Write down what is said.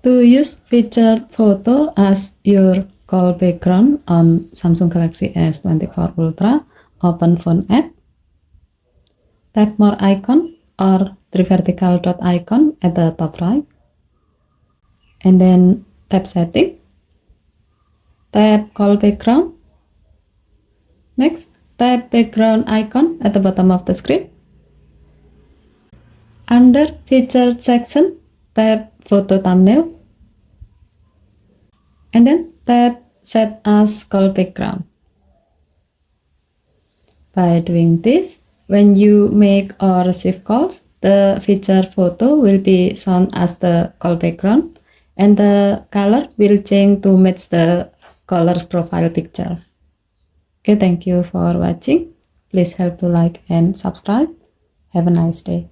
To use featured photo as your call background on Samsung Galaxy S24 Ultra, open Phone app, tap more icon or three vertical dot icon at the top right, and then tap setting, tap call background. Next, tap background icon at the bottom of the screen. Under featured section, tap photo thumbnail, and then tap set as call background. By doing this, when you make or receive calls, the featured photo will be shown as the call background and the color will change to match the caller's profile picture. Okay, thank you for watching. Please help to like and subscribe. Have a nice day.